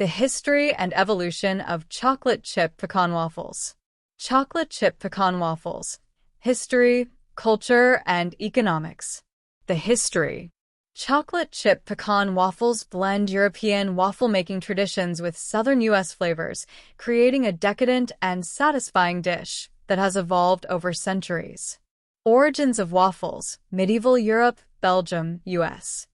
The history and evolution of chocolate chip pecan waffles. Chocolate chip pecan waffles. History, culture, and economics. The history. Chocolate chip pecan waffles blend European waffle-making traditions with Southern U.S. flavors, creating a decadent and satisfying dish that has evolved over centuries. Origins of waffles: medieval Europe, Belgium, U.S.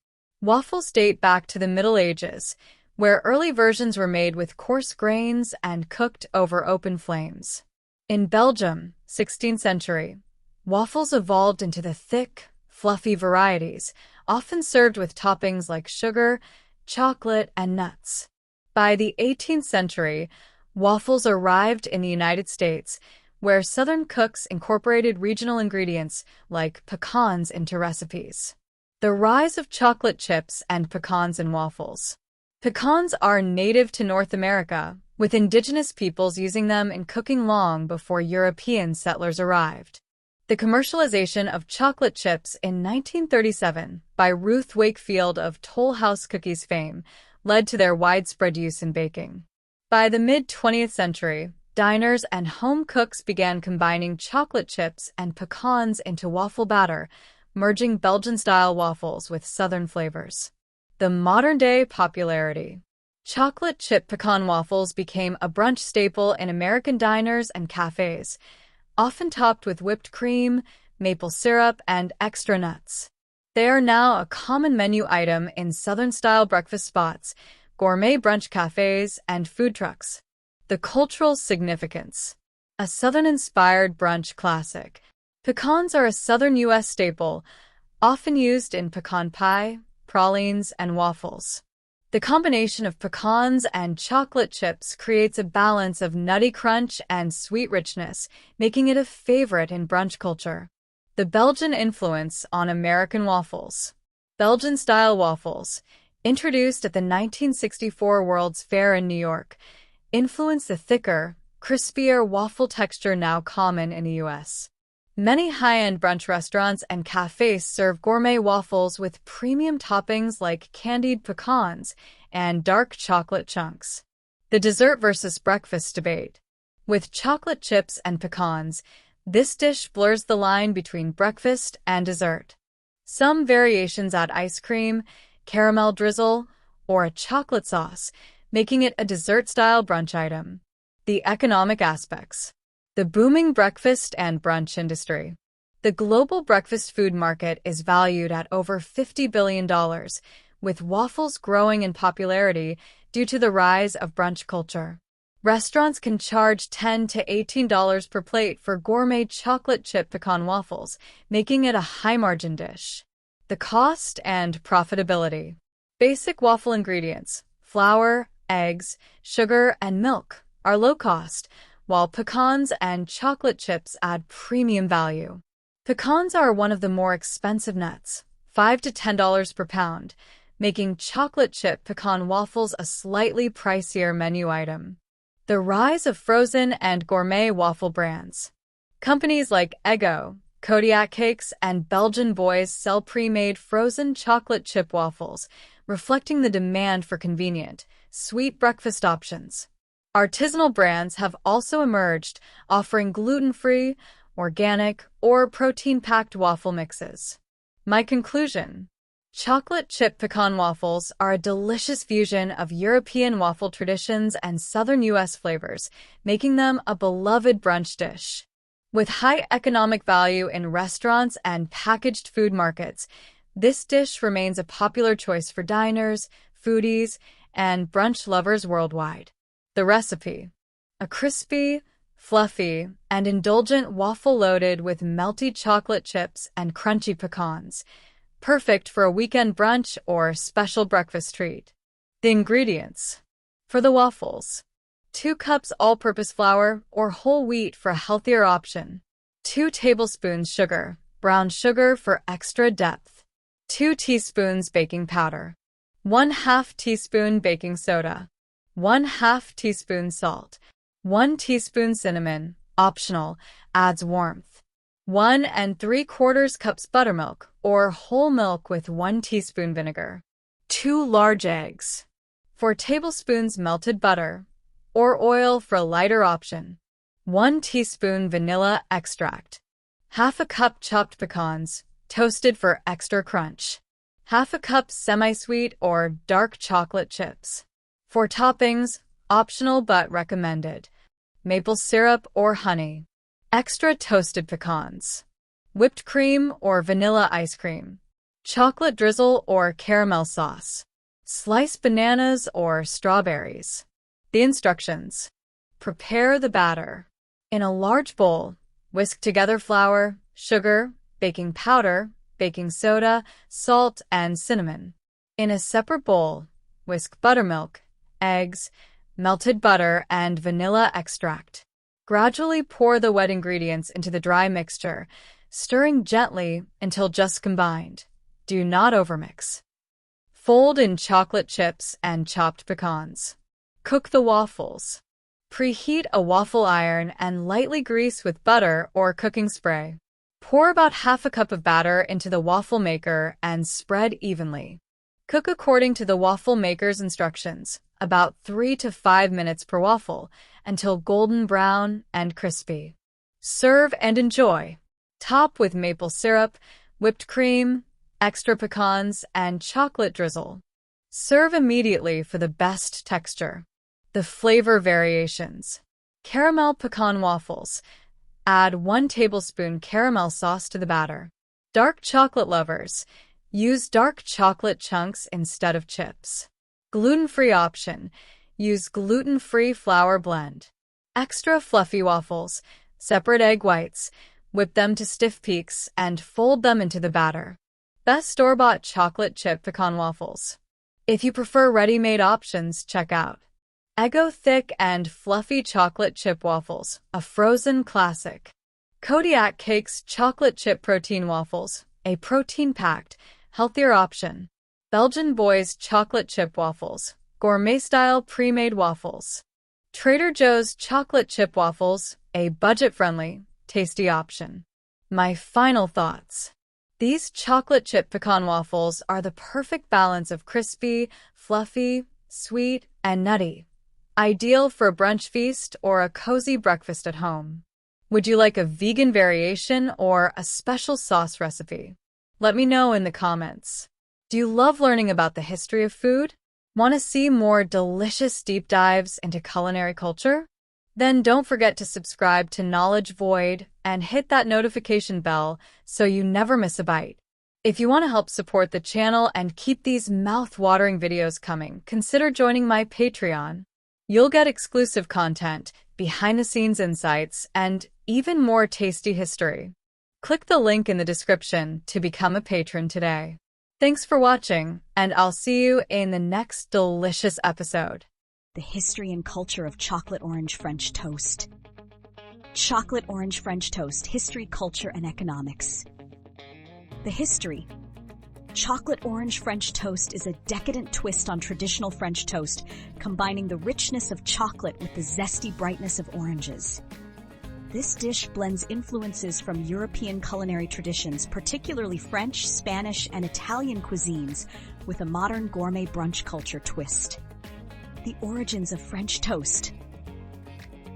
Waffles date back to the Middle Ages, where early versions were made with coarse grains and cooked over open flames. In Belgium, 16th century, waffles evolved into the thick, fluffy varieties, often served with toppings like sugar, chocolate, and nuts. By the 18th century, waffles arrived in the United States, where Southern cooks incorporated regional ingredients like pecans into recipes. The rise of chocolate chips and pecans in waffles. Pecans are native to North America, with indigenous peoples using them in cooking long before European settlers arrived. The commercialization of chocolate chips in 1937 by Ruth Wakefield of Toll House Cookies fame led to their widespread use in baking. By the mid-20th century, diners and home cooks began combining chocolate chips and pecans into waffle batter, merging Belgian-style waffles with Southern flavors. The modern-day popularity. Chocolate chip pecan waffles became a brunch staple in American diners and cafes, often topped with whipped cream, maple syrup, and extra nuts. They are now a common menu item in Southern-style breakfast spots, gourmet brunch cafes, and food trucks. The cultural significance. A Southern-inspired brunch classic. Pecans are a Southern U.S. staple, often used in pecan pie, pralines, and waffles. The combination of pecans and chocolate chips creates a balance of nutty crunch and sweet richness, making it a favorite in brunch culture. The Belgian influence on American waffles. Belgian-style waffles, introduced at the 1964 World's Fair in New York, influence the thicker, crispier waffle texture now common in the U.S. Many high-end brunch restaurants and cafes serve gourmet waffles with premium toppings like candied pecans and dark chocolate chunks. The dessert versus breakfast debate. With chocolate chips and pecans, this dish blurs the line between breakfast and dessert. Some variations add ice cream, caramel drizzle, or a chocolate sauce, making it a dessert-style brunch item. The economic aspects. The booming breakfast and brunch industry. The global breakfast food market is valued at over $50 billion, with waffles growing in popularity due to the rise of brunch culture. Restaurants can charge $10 to $18 per plate for gourmet chocolate chip pecan waffles, making it a high-margin dish. The cost and profitability. Basic waffle ingredients: flour, eggs, sugar, and milk are low cost, while pecans and chocolate chips add premium value. Pecans are one of the more expensive nuts, $5 to $10 per pound, making chocolate chip pecan waffles a slightly pricier menu item. The rise of frozen and gourmet waffle brands. Companies like Eggo, Kodiak Cakes, and Belgian Boys sell pre-made frozen chocolate chip waffles, reflecting the demand for convenient, sweet breakfast options. Artisanal brands have also emerged, offering gluten-free, organic, or protein-packed waffle mixes. My conclusion: chocolate chip pecan waffles are a delicious fusion of European waffle traditions and Southern U.S. flavors, making them a beloved brunch dish. With high economic value in restaurants and packaged food markets, this dish remains a popular choice for diners, foodies, and brunch lovers worldwide. The recipe: a crispy, fluffy, and indulgent waffle loaded with melty chocolate chips and crunchy pecans, perfect for a weekend brunch or special breakfast treat. The ingredients. For the waffles: 2 cups all-purpose flour or whole wheat for a healthier option, 2 tablespoons sugar, brown sugar for extra depth, 2 teaspoons baking powder, 1/2 teaspoon baking soda, 1/2 teaspoon salt, 1 teaspoon cinnamon, optional, adds warmth, 1 3/4 cups buttermilk or whole milk with 1 teaspoon vinegar, 2 large eggs, 4 tablespoons melted butter, or oil for a lighter option. 1 teaspoon vanilla extract. Half a cup chopped pecans, toasted for extra crunch. Half a cup semi-sweet or dark chocolate chips. For toppings, optional but recommended: maple syrup or honey. Extra toasted pecans. Whipped cream or vanilla ice cream. Chocolate drizzle or caramel sauce. Sliced bananas or strawberries. The instructions. Prepare the batter. In a large bowl, whisk together flour, sugar, baking powder, baking soda, salt, and cinnamon. In a separate bowl, whisk buttermilk, eggs, melted butter, and vanilla extract. Gradually pour the wet ingredients into the dry mixture, stirring gently until just combined. Do not overmix. Fold in chocolate chips and chopped pecans. Cook the waffles. Preheat a waffle iron and lightly grease with butter or cooking spray. Pour about half a cup of batter into the waffle maker and spread evenly. Cook according to the waffle maker's instructions, about 3 to 5 minutes per waffle, until golden brown and crispy. Serve and enjoy. Top with maple syrup, whipped cream, extra pecans, and chocolate drizzle. Serve immediately for the best texture. The flavor variations. Caramel pecan waffles. Add 1 tablespoon caramel sauce to the batter. Dark chocolate lovers. Use dark chocolate chunks instead of chips. Gluten-free option. Use gluten-free flour blend. Extra fluffy waffles. Separate egg whites. Whip them to stiff peaks and fold them into the batter. Best store-bought chocolate chip pecan waffles. If you prefer ready-made options, check out Eggo thick and fluffy chocolate chip waffles, a frozen classic. Kodiak Cakes chocolate chip protein waffles, a protein-packed, healthier option. Belgian Boys chocolate chip waffles, gourmet-style pre-made waffles. Trader Joe's chocolate chip waffles, a budget-friendly, tasty option. My final thoughts. These chocolate chip pecan waffles are the perfect balance of crispy, fluffy, sweet, and nutty. Ideal for a brunch feast or a cozy breakfast at home. Would you like a vegan variation or a special sauce recipe? Let me know in the comments. Do you love learning about the history of food? Want to see more delicious deep dives into culinary culture? Then don't forget to subscribe to Knowledge Void and hit that notification bell so you never miss a bite. If you want to help support the channel and keep these mouth-watering videos coming, consider joining my Patreon. You'll get exclusive content, behind-the-scenes insights, and even more tasty history. Click the link in the description to become a patron today. Thanks for watching, and I'll see you in the next delicious episode. The history and culture of chocolate orange French toast. Chocolate orange French toast, history, culture, and economics. The history. Chocolate orange French toast is a decadent twist on traditional French toast, combining the richness of chocolate with the zesty brightness of oranges. This dish blends influences from European culinary traditions, particularly French, Spanish, and Italian cuisines, with a modern gourmet brunch culture twist. The origins of French toast.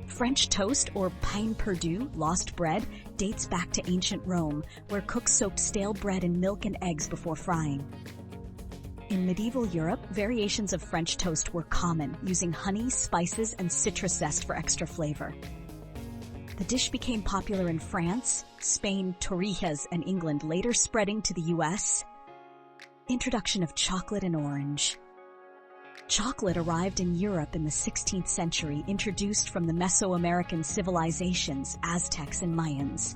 French toast, or pain perdu, lost bread, dates back to ancient Rome, where cooks soaked stale bread in milk and eggs before frying. In medieval Europe, variations of French toast were common, using honey, spices, and citrus zest for extra flavor. The dish became popular in France, Spain, Torrijas, and England, later spreading to the US. Introduction of chocolate and orange. Chocolate arrived in Europe in the 16th century, introduced from the Mesoamerican civilizations, Aztecs and Mayans.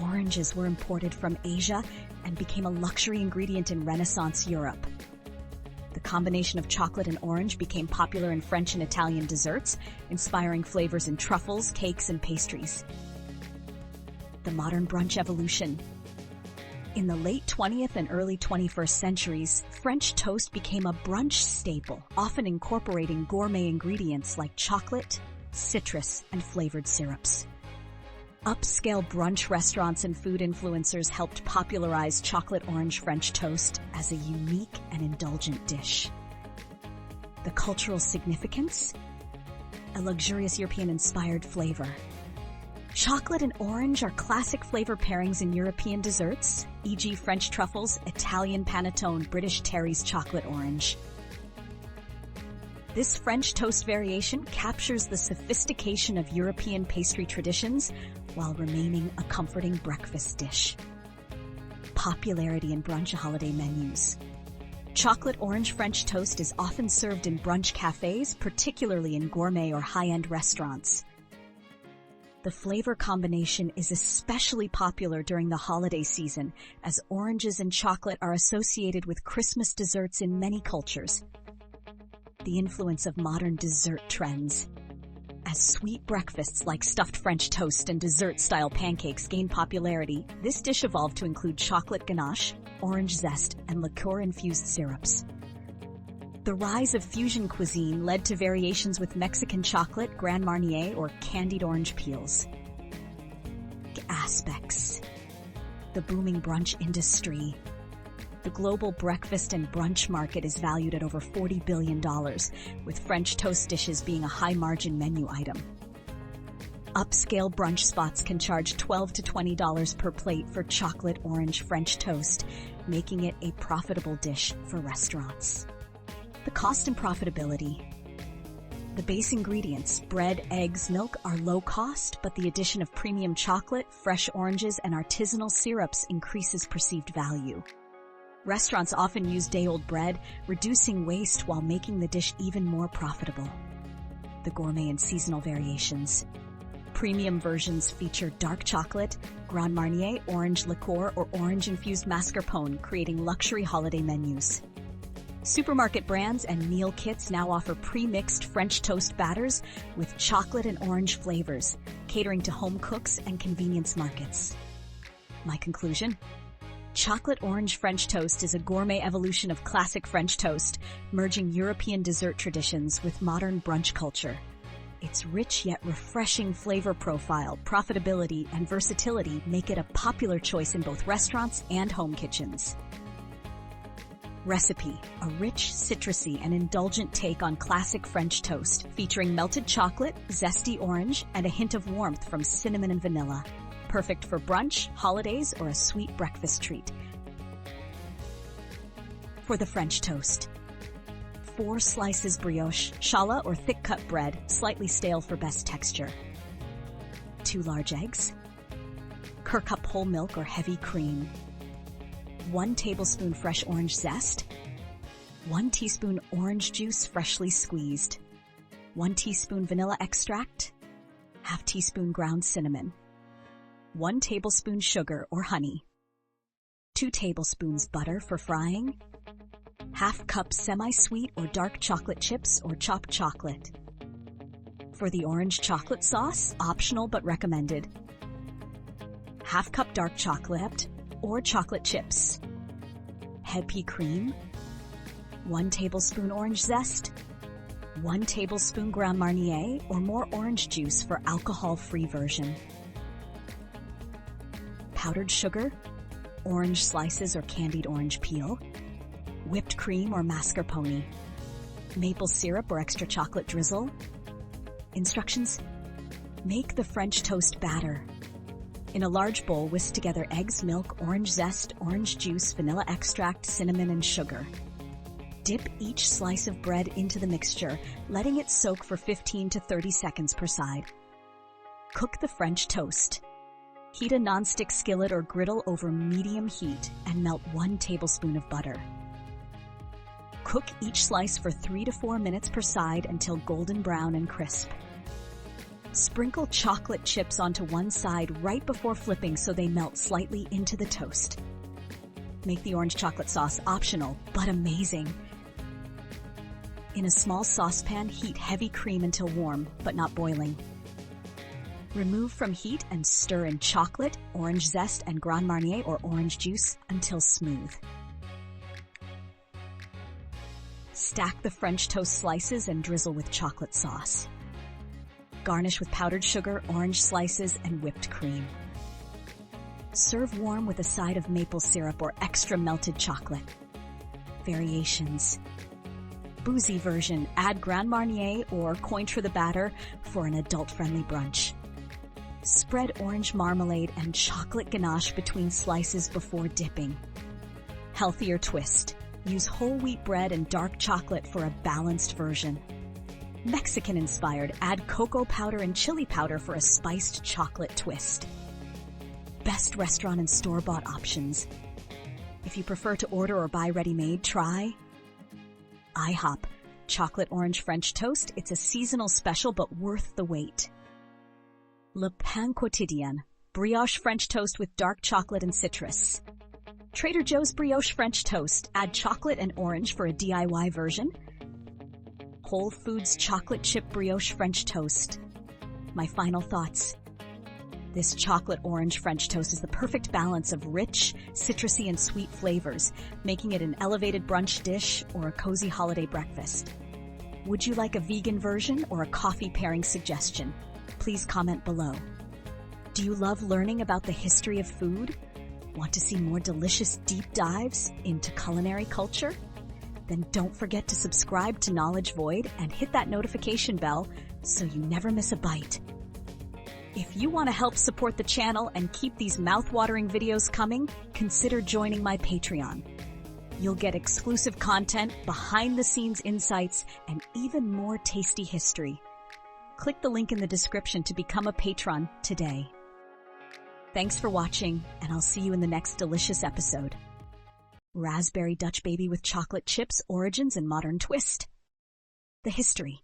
Oranges were imported from Asia and became a luxury ingredient in Renaissance Europe. The combination of chocolate and orange became popular in French and Italian desserts, inspiring flavors in truffles, cakes, and pastries. The modern brunch evolution. In the late 20th and early 21st centuries, French toast became a brunch staple, often incorporating gourmet ingredients like chocolate, citrus, and flavored syrups. Upscale brunch restaurants and food influencers helped popularize chocolate orange French toast as a unique and indulgent dish. The cultural significance? A luxurious European-inspired flavor. Chocolate and orange are classic flavor pairings in European desserts, e.g. French truffles, Italian panettone, British Terry's chocolate orange. This French toast variation captures the sophistication of European pastry traditions while remaining a comforting breakfast dish. Popularity in brunch holiday menus. Chocolate orange French toast is often served in brunch cafes, particularly in gourmet or high-end restaurants. The flavor combination is especially popular during the holiday season, as oranges and chocolate are associated with Christmas desserts in many cultures. The influence of modern dessert trends. As sweet breakfasts like stuffed French toast and dessert-style pancakes gain popularity, this dish evolved to include chocolate ganache, orange zest, and liqueur-infused syrups. The rise of fusion cuisine led to variations with Mexican chocolate, Grand Marnier, or candied orange peels. Aspects. The booming brunch industry. The global breakfast and brunch market is valued at over $40 billion, with French toast dishes being a high-margin menu item. Upscale brunch spots can charge $12 to $20 per plate for chocolate orange French toast, making it a profitable dish for restaurants. The cost and profitability. The base ingredients, bread, eggs, milk, are low cost, but the addition of premium chocolate, fresh oranges, and artisanal syrups increases perceived value. Restaurants often use day-old bread, reducing waste while making the dish even more profitable. The gourmet and seasonal variations. Premium versions feature dark chocolate, Grand Marnier, orange liqueur, or orange-infused mascarpone, creating luxury holiday menus. Supermarket brands and meal kits now offer pre-mixed French toast batters with chocolate and orange flavors, catering to home cooks and convenience markets. My conclusion? Chocolate orange French toast is a gourmet evolution of classic French toast, merging European dessert traditions with modern brunch culture. Its rich yet refreshing flavor profile, profitability, and versatility make it a popular choice in both restaurants and home kitchens. Recipe: a rich, citrusy, and indulgent take on classic French toast, featuring melted chocolate, zesty orange, and a hint of warmth from cinnamon and vanilla. Perfect for brunch, holidays, or a sweet breakfast treat. For the French toast: 4 slices brioche, challah or thick-cut bread, slightly stale for best texture. 2 large eggs. Cup whole milk or heavy cream. 1 tablespoon fresh orange zest. 1 teaspoon orange juice freshly squeezed. 1 teaspoon vanilla extract. Half teaspoon ground cinnamon. 1 tablespoon sugar or honey. 2 tablespoons butter for frying. Half cup semi-sweet or dark chocolate chips or chopped chocolate. For the orange chocolate sauce, optional but recommended. Half cup dark chocolate or chocolate chips. Head pea cream. 1 tablespoon orange zest. 1 tablespoon Grand Marnier or more orange juice for alcohol-free version. Powdered sugar, orange slices or candied orange peel, whipped cream or mascarpone, maple syrup or extra chocolate drizzle. Instructions: make the French toast batter. In a large bowl, whisk together eggs, milk, orange zest, orange juice, vanilla extract, cinnamon, and sugar. Dip each slice of bread into the mixture, letting it soak for 15 to 30 seconds per side. Cook the French toast. Heat a nonstick skillet or griddle over medium heat and melt 1 tablespoon of butter. Cook each slice for 3 to 4 minutes per side until golden brown and crisp. Sprinkle chocolate chips onto one side right before flipping so they melt slightly into the toast. Make the orange chocolate sauce optional, but amazing. In a small saucepan, heat heavy cream until warm, but not boiling. Remove from heat and stir in chocolate, orange zest, and Grand Marnier or orange juice until smooth. Stack the French toast slices and drizzle with chocolate sauce. Garnish with powdered sugar, orange slices, and whipped cream. Serve warm with a side of maple syrup or extra melted chocolate. Variations: boozy version, add Grand Marnier or Cointreau the batter for an adult-friendly brunch. Spread orange marmalade and chocolate ganache between slices before dipping. Healthier twist. Use whole wheat bread and dark chocolate for a balanced version. Mexican-inspired, add cocoa powder and chili powder for a spiced chocolate twist. Best restaurant and store-bought options. If you prefer to order or buy ready-made, try IHOP Chocolate Orange French Toast. It's a seasonal special but worth the wait. Le Pain Quotidien Brioche French Toast with dark chocolate and citrus. Trader Joe's Brioche French Toast. Add chocolate and orange for a DIY version. Whole Foods Chocolate Chip Brioche French Toast. My final thoughts. This chocolate orange French toast is the perfect balance of rich, citrusy, and sweet flavors, making it an elevated brunch dish or a cozy holiday breakfast. Would you like a vegan version or a coffee pairing suggestion? Please comment below. Do you love learning about the history of food? Want to see more delicious deep dives into culinary culture? Then don't forget to subscribe to Knowledge Void and hit that notification bell so you never miss a bite. If you want to help support the channel and keep these mouth-watering videos coming, consider joining my Patreon. You'll get exclusive content, behind-the-scenes insights, and even more tasty history. Click the link in the description to become a patron today. Thanks for watching, and I'll see you in the next delicious episode. Raspberry Dutch Baby with chocolate chips, origins and modern twist. The history.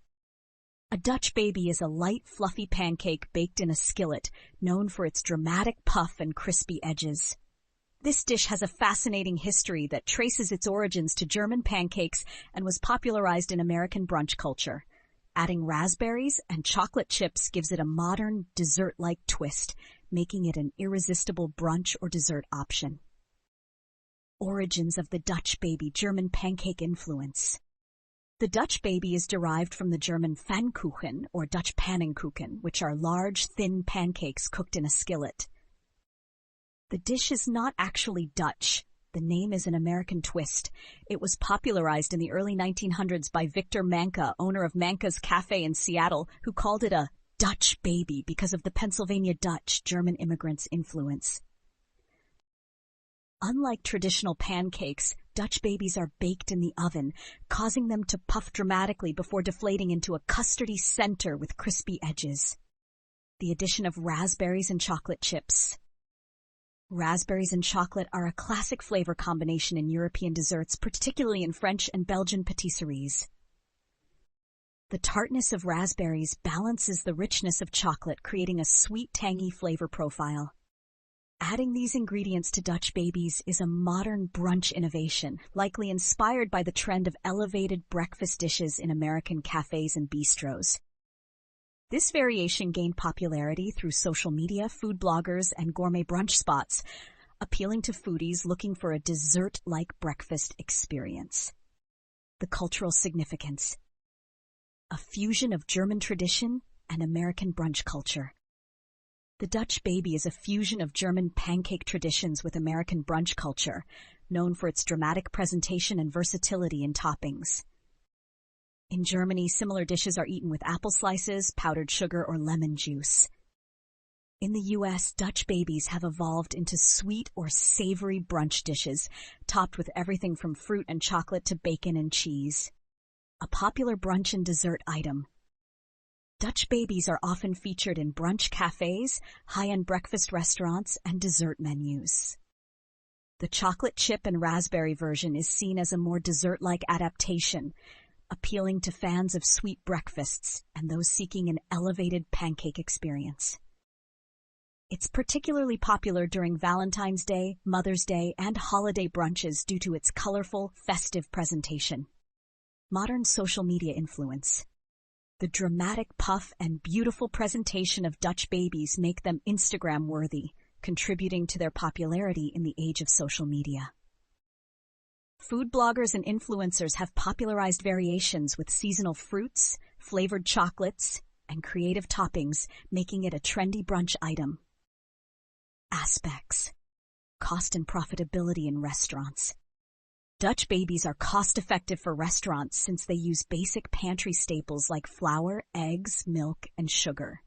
A Dutch baby is a light, fluffy pancake baked in a skillet, known for its dramatic puff and crispy edges. This dish has a fascinating history that traces its origins to German pancakes and was popularized in American brunch culture. Adding raspberries and chocolate chips gives it a modern, dessert-like twist, making it an irresistible brunch or dessert option. Origins of the Dutch baby, German pancake influence. The Dutch baby is derived from the German Pfannkuchen or Dutch pannenkoeken, which are large, thin pancakes cooked in a skillet. The dish is not actually Dutch. The name is an American twist. It was popularized in the early 1900s by Victor Manka, owner of Manka's Cafe in Seattle, who called it a Dutch baby because of the Pennsylvania Dutch German immigrants' influence. Unlike traditional pancakes, Dutch babies are baked in the oven, causing them to puff dramatically before deflating into a custardy center with crispy edges. The addition of raspberries and chocolate chips. Raspberries and chocolate are a classic flavor combination in European desserts, particularly in French and Belgian patisseries. The tartness of raspberries balances the richness of chocolate, creating a sweet, tangy flavor profile. Adding these ingredients to Dutch babies is a modern brunch innovation, likely inspired by the trend of elevated breakfast dishes in American cafes and bistros. This variation gained popularity through social media, food bloggers, and gourmet brunch spots, appealing to foodies looking for a dessert-like breakfast experience. The cultural significance. A fusion of German tradition and American brunch culture. The Dutch baby is a fusion of German pancake traditions with American brunch culture, known for its dramatic presentation and versatility in toppings. In Germany, similar dishes are eaten with apple slices, powdered sugar, or lemon juice. In the U.S., Dutch babies have evolved into sweet or savory brunch dishes, topped with everything from fruit and chocolate to bacon and cheese. A popular brunch and dessert item. Dutch babies are often featured in brunch cafes, high-end breakfast restaurants, and dessert menus. The chocolate chip and raspberry version is seen as a more dessert-like adaptation, appealing to fans of sweet breakfasts and those seeking an elevated pancake experience. It's particularly popular during Valentine's Day, Mother's Day, and holiday brunches due to its colorful, festive presentation. Modern social media influence. The dramatic puff and beautiful presentation of Dutch babies make them Instagram-worthy, contributing to their popularity in the age of social media. Food bloggers and influencers have popularized variations with seasonal fruits, flavored chocolates, and creative toppings, making it a trendy brunch item. Aspects. Cost and profitability in restaurants. Dutch babies are cost-effective for restaurants since they use basic pantry staples like flour, eggs, milk, and sugar.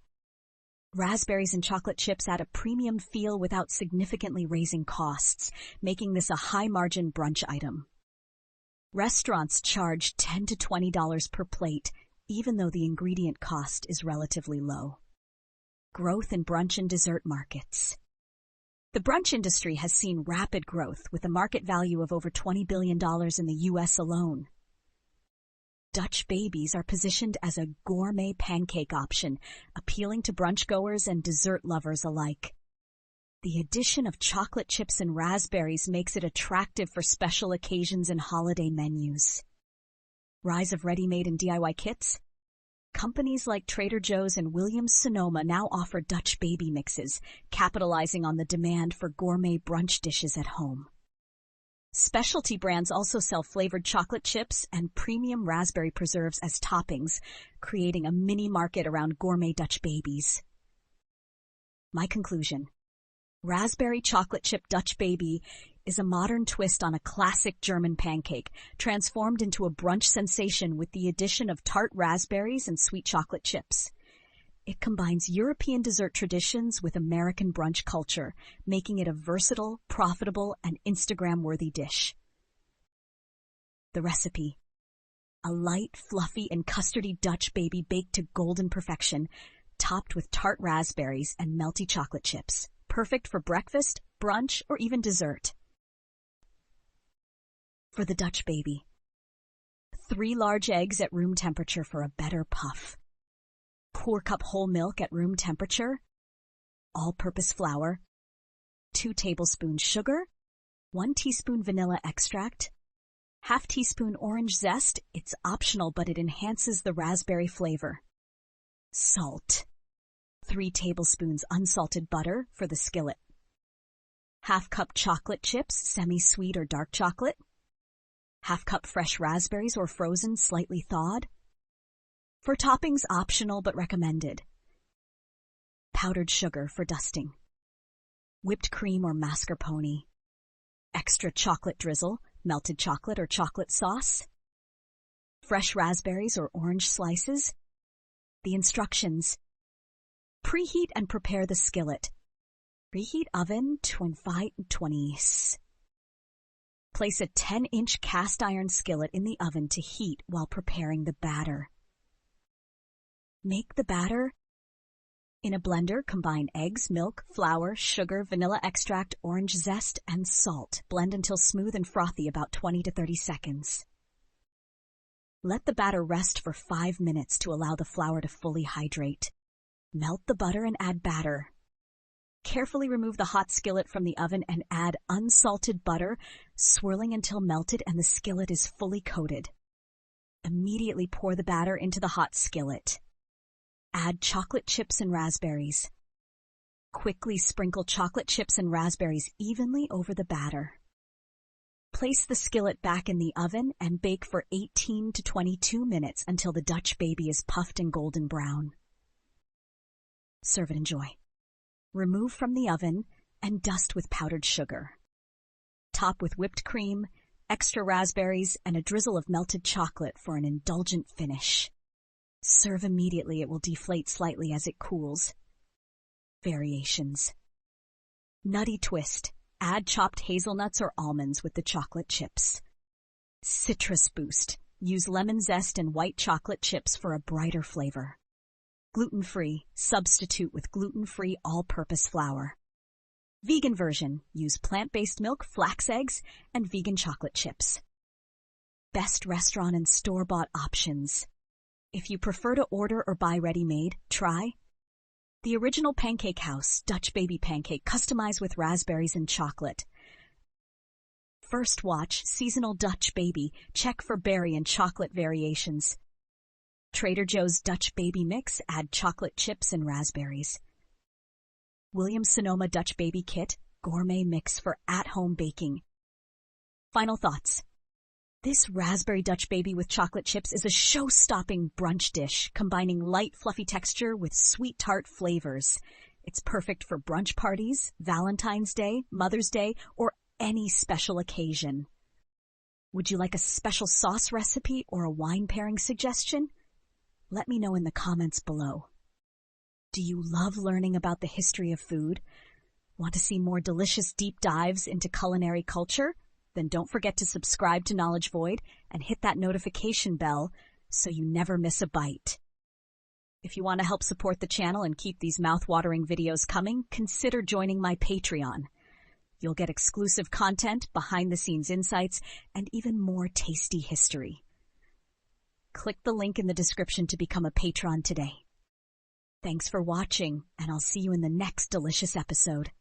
Raspberries and chocolate chips add a premium feel without significantly raising costs, making this a high-margin brunch item. Restaurants charge $10 to $20 per plate, even though the ingredient cost is relatively low. Growth in brunch and dessert markets. The brunch industry has seen rapid growth, with a market value of over $20 billion in the U.S. alone. Dutch babies are positioned as a gourmet pancake option, appealing to brunchgoers and dessert lovers alike. The addition of chocolate chips and raspberries makes it attractive for special occasions and holiday menus. Rise of ready-made and DIY kits. Companies like Trader Joe's and Williams-Sonoma now offer Dutch baby mixes, capitalizing on the demand for gourmet brunch dishes at home. Specialty brands also sell flavored chocolate chips and premium raspberry preserves as toppings, creating a mini market around gourmet Dutch babies. My conclusion: raspberry chocolate chip Dutch baby is a modern twist on a classic German pancake, transformed into a brunch sensation with the addition of tart raspberries and sweet chocolate chips. It combines European dessert traditions with American brunch culture, making it a versatile, profitable, and Instagram-worthy dish. The recipe: a light, fluffy, and custardy Dutch baby baked to golden perfection, topped with tart raspberries and melty chocolate chips. Perfect for breakfast, brunch, or even dessert. For the Dutch baby: 3 large eggs at room temperature for a better puff. 4 cup whole milk at room temperature. All-purpose flour. 2 tablespoons sugar. 1 teaspoon vanilla extract. Half teaspoon orange zest. It's optional, but it enhances the raspberry flavor. Salt. 3 tablespoons unsalted butter for the skillet. Half cup chocolate chips, semi-sweet or dark chocolate. Half cup fresh raspberries or frozen, slightly thawed. For toppings, optional but recommended. Powdered sugar for dusting. Whipped cream or mascarpone. Extra chocolate drizzle, melted chocolate or chocolate sauce. Fresh raspberries or orange slices. The instructions: preheat and prepare the skillet. Preheat oven 220. Place a 10-inch cast iron skillet in the oven to heat while preparing the batter. Make the batter. In a blender, combine eggs, milk, flour, sugar, vanilla extract, orange zest, and salt. Blend until smooth and frothy, about 20 to 30 seconds. Let the batter rest for 5 minutes to allow the flour to fully hydrate. Melt the butter and add batter. Carefully remove the hot skillet from the oven and add unsalted butter, swirling until melted and the skillet is fully coated. Immediately pour the batter into the hot skillet. Add chocolate chips and raspberries. Quickly sprinkle chocolate chips and raspberries evenly over the batter. Place the skillet back in the oven and bake for 18 to 22 minutes until the Dutch baby is puffed and golden brown. Serve and enjoy. Remove from the oven and dust with powdered sugar. Top with whipped cream, extra raspberries, and a drizzle of melted chocolate for an indulgent finish. Serve immediately. It will deflate slightly as it cools. Variations: nutty twist. Add chopped hazelnuts or almonds with the chocolate chips. Citrus boost. Use lemon zest and white chocolate chips for a brighter flavor. Gluten-free. Substitute with gluten-free all-purpose flour. Vegan version. Use plant-based milk, flax eggs, and vegan chocolate chips. Best restaurant and store-bought options. If you prefer to order or buy ready-made, try the Original Pancake House Dutch Baby Pancake, customized with raspberries and chocolate. First watch Seasonal Dutch Baby. Check for berry and chocolate variations. Trader Joe's Dutch Baby Mix. Add chocolate chips and raspberries. Williams-Sonoma Dutch Baby Kit. Gourmet mix for at-home baking. Final thoughts. This raspberry Dutch baby with chocolate chips is a show-stopping brunch dish, combining light, fluffy texture with sweet tart flavors. It's perfect for brunch parties, Valentine's Day, Mother's Day, or any special occasion. Would you like a special sauce recipe or a wine pairing suggestion? Let me know in the comments below. Do you love learning about the history of food? Want to see more delicious deep dives into culinary culture? Then don't forget to subscribe to Knowledge Void and hit that notification bell so you never miss a bite. If you want to help support the channel and keep these mouth-watering videos coming, consider joining my Patreon. You'll get exclusive content, behind-the-scenes insights, and even more tasty history. Click the link in the description to become a patron today. Thanks for watching, and I'll see you in the next delicious episode.